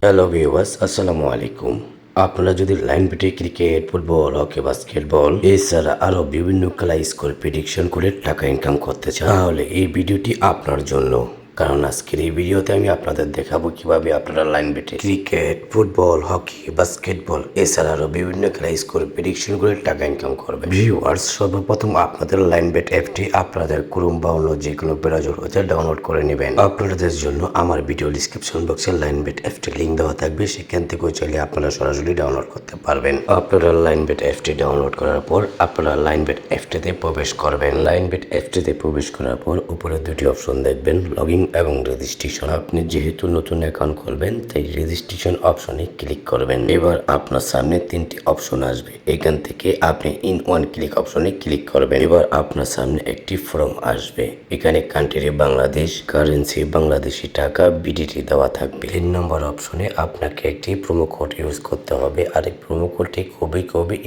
Hello viewers, আসসালামু আলাইকুম। আপনারা যদি লাইন বেটে ক্রিকেট, ফুটবল, হকি, বাস্কেটবল এছাড়া আরো বিভিন্ন খেলা স্কোর প্রেডিকশন করে টাকা ইনকাম করতে চান, তাহলে এই ভিডিওটি আপনার জন্য। কারণ আজকের এই ভিডিওতে আমি আপনাদের দেখাবো কিভাবে আপনারা লাইন বেটে ক্রিকেট, ফুটবল, হকি, বাস্কেটবল এছাড়া আরো বিভিন্ন খেলা স্কোর প্রেডিকশন করে টাকা ইনকাম করবেন। ভিউয়ার্স, সর্বপ্রথম আপনাদের লাইন বেট অ্যাপটি আপনাদের ক্রোম বা অন্য যে কোনো ব্রাউজার হতে ডাউনলোড করে নেবেন। আপনাদের জন্য আমার ভিডিও ডিসক্রিপশন বক্সে লাইন বেট অ্যাপটির লিঙ্ক দেওয়া থাকবে, সেখান থেকে চাইলে আপনারা সরাসরি ডাউনলোড করতে পারবেন। আপনারা লাইন বেট অ্যাপটি ডাউনলোড করার পর আপনারা লাইন বেট অ্যাপটিতে প্রবেশ করবেন। লাইন বেট অ্যাপটিতে প্রবেশ করার পর উপরে দুটি অপশন দেখবেন, লগইন এবং রেজিস্ট্রেশন। আপনি যেহেতু নতুন অ্যাকাউন্ট খুলবেন তাই রেজিস্ট্রেশন অপশনে ক্লিক করবেন। এবার আপনার সামনে তিনটি অপশন আসবে, এখান থেকে আপনি ইন ওয়ান ক্লিক অপশনে ক্লিক করবেন। এবার আপনার সামনে একটি ফর্ম আসবে, এখানে কান্ট্রি বাংলাদেশ, কারেন্সি বাংলাদেশি টাকা, বিডিটি দেওয়া থাকবে। 3 নম্বর অপশনে আপনাকে একটি প্রোমো কোড ইউজ করতে হবে, আর এই প্রোমো কোডটি খুবই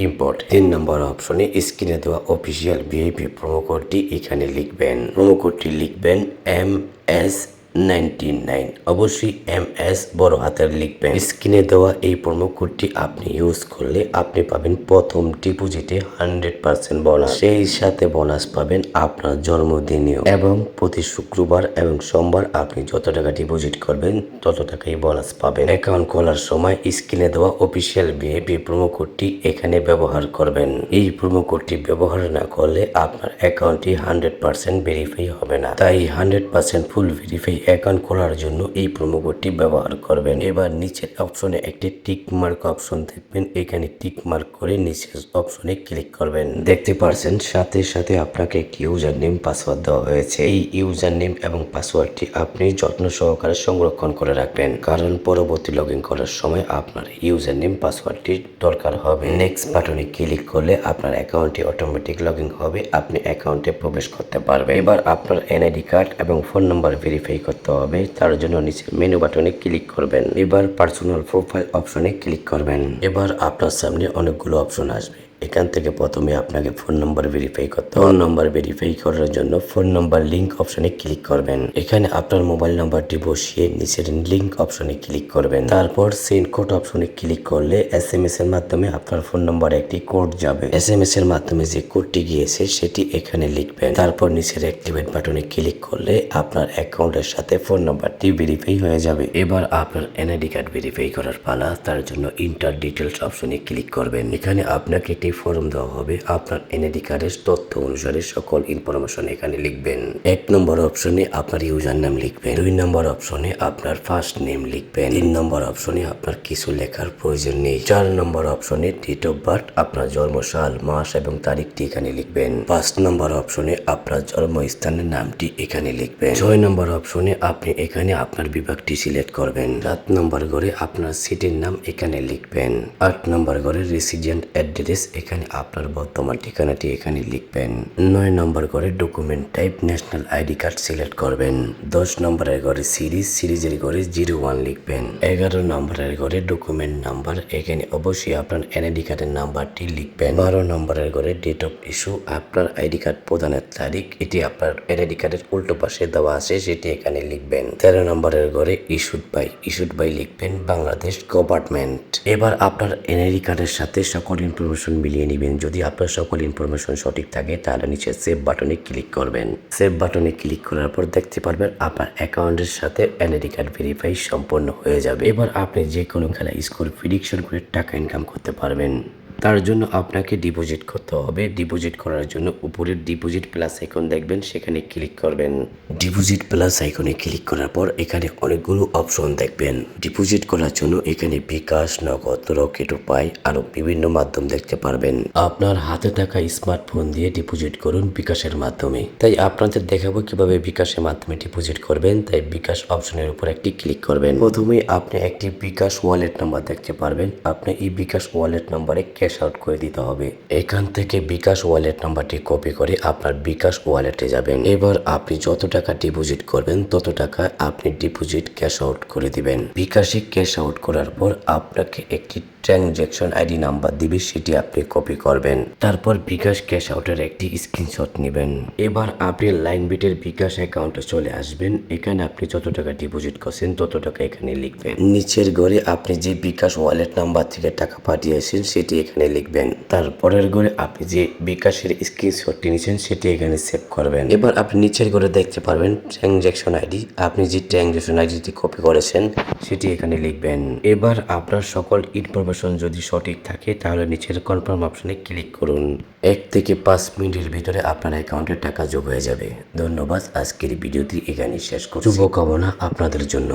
ইম্পর্টেন্ট। 3 নম্বর অপশনে স্ক্রিনে দেওয়া অফিসিয়াল ভিআইপি প্রোমো কোডটি এখানে লিখবেন। প্রোমো কোডটি লিখবেন MS99, অবশ্যই MS বড় হাতের লিখবেন। স্ক্রিনে দেওয়া এই প্রোমো কোডটি আপনি ইউজ করলে আপনি পাবেন প্রথম ডিপোজিটে 100% বোনাস, সেই সাথে বোনাস পাবেন আপনার জন্মদিনেও। এবং প্রতি শুক্রবার এবং সোমবার আপনি যত টাকা ডিপোজিট করবেন তত টাকাই বোনাস পাবেন। অ্যাকাউন্ট খোলার সময় স্ক্রিনে দেওয়া অফিসিয়াল ভিআইপি প্রোমো কোডটি এখানে ব্যবহার করবেন। এই প্রোমো কোডটি ব্যবহার না করলে আপনার অ্যাকাউন্টটি 100% ভেরিফাই হবে না, তাই 100% ফুল ভেরিফাই অ্যাকাউন্ট খোলার জন্য এই প্রোমো কোডটি ব্যবহার করবেন। এবার নিচের অপশনে একটি টিক মার্ক অপশন দেখবেন, এখানে টিক মার্ক করে নিচের অপশনে ক্লিক করবেন। দেখতে পারছেন সাথে আপনাকে একটি ইউজার নেম পাসওয়ার্ড দেওয়া হয়েছে। এই ইউজার নেম এবং পাসওয়ার্ডটি আপনি যত্ন সহকারে সংরক্ষণ করে রাখবেন, কারণ পরবর্তী লগ ইন করার সময় আপনার ইউজার নেম পাসওয়ার্ডটি দরকার হবে। নেক্সট বাটনে ক্লিক করলে আপনার অ্যাকাউন্টটি অটোমেটিক লগ ইন হবে, আপনি অ্যাকাউন্টে প্রবেশ করতে পারবেন। এবার আপনার এনআইডি কার্ড এবং ফোন নাম্বার ভেরিফাই করতে হবে, তার জন্য নিচে মেনু বাটনে ক্লিক করবেন। এবার পার্সোনাল প্রোফাইল অপশনে ক্লিক করবেন। এবার আপনার সামনে অনেকগুলো অপশন আসবে, এখান থেকে প্রথমে আপনাকে ফোন নাম্বার ভেরিফাই করতে হবে। ফোন নাম্বার ভেরিফাই করার জন্য ফোন নাম্বার লিংক অপশনে ক্লিক করবেন। এখানে আপনার মোবাইল নাম্বারটি বসিয়ে নিচের লিংক অপশনে ক্লিক করবেন। তারপর সেন্ড কোড অপশনে ক্লিক করলে SMS এর মাধ্যমে আপনার ফোন নাম্বারে একটি কোড যাবে। SMS এর মাধ্যমে যে কোডটি গিয়েছে সেটি এখানে লিখবেন। তারপর নিচের অ্যাক্টিভেট বাটনে ক্লিক করলে আপনার অ্যাকাউন্টের সাথে ফোন নাম্বারটি ভেরিফাই হয়ে যাবে। এবার আপনার এনআইডি কার্ড ভেরিফাই করার পালা, তার জন্য ইন্টার ডিটেলস অপশনে ক্লিক করবেন। এখানে আপনাকে একটি ফর্ম দেওয়া হবে, আপনার এনআইডি কার্ডের তথ্য অনুসারে সকল ইনফরমেশন এখানে লিখবেন। 1 নম্বর অপশনে আপনার ইউজার নাম লিখবেন, 2 নম্বর অপশনে আপনার ফার্স্ট নেম লিখবেন, 3 নম্বর অপশনে আপনার কিছু লেখার প্রয়োজন নেই, 4 নম্বর অপশনে ডেট অফ বার্থ আপনার জন্মসাল, মাস এবং তারিখটি এখানে লিখবেন, 5 নম্বর অপশনে আপনার জন্মস্থানের নামটি এখানে লিখবেন, 6 নম্বর অপশনে আপনি এখানে আপনার বিভাগটি সিলেক্ট করবেন, 7 নম্বর ঘরে আপনার সিটির নাম এখানে লিখবেন, 8 নম্বর ঘরে রেসিডেন্ট অ্যাড্রেস এখানে আপনার বর্তমান ঠিকানাটি এখানে লিখবেন, 9 নম্বর ঘরে document type national ID card select করবেন, 10 নম্বরের ঘরে সিরিজের ঘরে 01 লিখবেন, 11 নম্বরের ঘরে ডকুমেন্ট নাম্বার এখানে অবশ্যই আপনার এনআইডি কার্ডের নাম্বারটি লিখবেন, 12 নম্বরের ঘরে ডেট অফ ইস্যু আপনার আইডি কার্ড প্রদানের তারিখ, এটি আপনার এনআইডি কার্ডের উল্টো পাশে দেওয়া আছে সেটি এখানে লিখবেন, 13 নম্বরের ঘরে ইস্যুড বাই লিখবেন বাংলাদেশ গভর্নমেন্ট। এবার আপনার এনআইডি কার্ডের সাথে সকল ইনফরমেশন মিলিয়ে নেবেন, যদি আপনার সকল ইনফরমেশন সঠিক থাকে তাহলে নিচে সেভ বাটনে ক্লিক করবেন। সেভ বাটনে ক্লিক করার পর দেখতে পারবেন আপনার অ্যাকাউন্টের সাথে এনআইডি কার্ড ভেরিফাই সম্পন্ন হয়ে যাবে। এবার আপনি যে কোনো খেলা স্কোর প্রেডিকশন করে টাকা ইনকাম করতে পারবেন। তার জন্য আপনাকে ডিপোজিট করতে হবে। ডিপোজিট করার জন্য উপরের ডিপোজিট প্লাস আইকন দেখবেন, সেখানে ক্লিক করবেন। ডিপোজিট প্লাস আইকনে ক্লিক করার পর এখানে অনেকগুলো অপশন দেখবেন। ডিপোজিট করার জন্য এখানে বিকাশ, নগদ, রকেট উপায় আরো বিভিন্ন মাধ্যম দেখতে পারবেন। আপনার হাতে থাকা স্মার্টফোন দিয়ে ডিপোজিট করুন বিকাশের মাধ্যমে। তাই আপনাদের দেখাবো কিভাবে বিকাশের মাধ্যমে ডিপোজিট করবেন। তাই বিকাশ অপশনের উপর একটি ক্লিক করবেন। প্রথমেই আপনি একটি বিকাশ ওয়ালেট নাম্বার দেখতে পারবেন। আপনি এই বিকাশ ওয়ালেট নাম্বারে ক্যাশ ক্যাশ আউট করে দিতে হবে। এখান থেকে বিকাশ ওয়ালেট নাম্বারটি কপি করে আপনার বিকাশ ওয়ালেটে যাবেন। এবার আপনি যত টাকা ডিপোজিট করবেন তত টাকা আপনি ডিপোজিট ক্যাশ আউট করে দিবেন। বিকাশে ক্যাশ আউট করার পর আপনাকে একটি ট্রানজ্যাকশন আইডি নাম্বার দিবে, সেটি আপনি কপি করবেন। তারপর বিকাশ ক্যাশ আউটের একটি স্ক্রিনশট নেবেন। এবার আপনি লাইনবিটের বিকাশ অ্যাকাউন্টে চলে আসবেন। এখানে আপনি যত টাকা ডিপোজিট করছেন তত টাকা এখানে লিখবেন। নিচের ঘরে আপনি যে বিকাশ ওয়ালেট নাম্বার থেকে টাকা পাঠিয়েছেন সেটি এখানে লিখবেন। তারপরের ঘরে আপনি যে বিকাশের স্ক্রিনশটটি নিয়েছেন সেটি এখানে সেভ করবেন। এবার আপনি নিচের ঘরে দেখতে পারবেন ট্রানজ্যাকশন আইডি। আপনি যে ট্রানজ্যাকশন আইডিটি কপি করেছেন সেটি এখানে লিখবেন। এবার আপনার সকল ইনফরমেশন যদি সঠিক থাকে তাহলে নিচের কনফার্ম অপশনে ক্লিক করুন। 1 থেকে 5 মিনিটের ভিতরে আপনার অ্যাকাউন্টে টাকা যোগ হয়ে যাবে। ধন্যবাদ। আজকের ভিডিওটি এখানে শেষ করছি। শুভকামনা আপনাদের জন্য।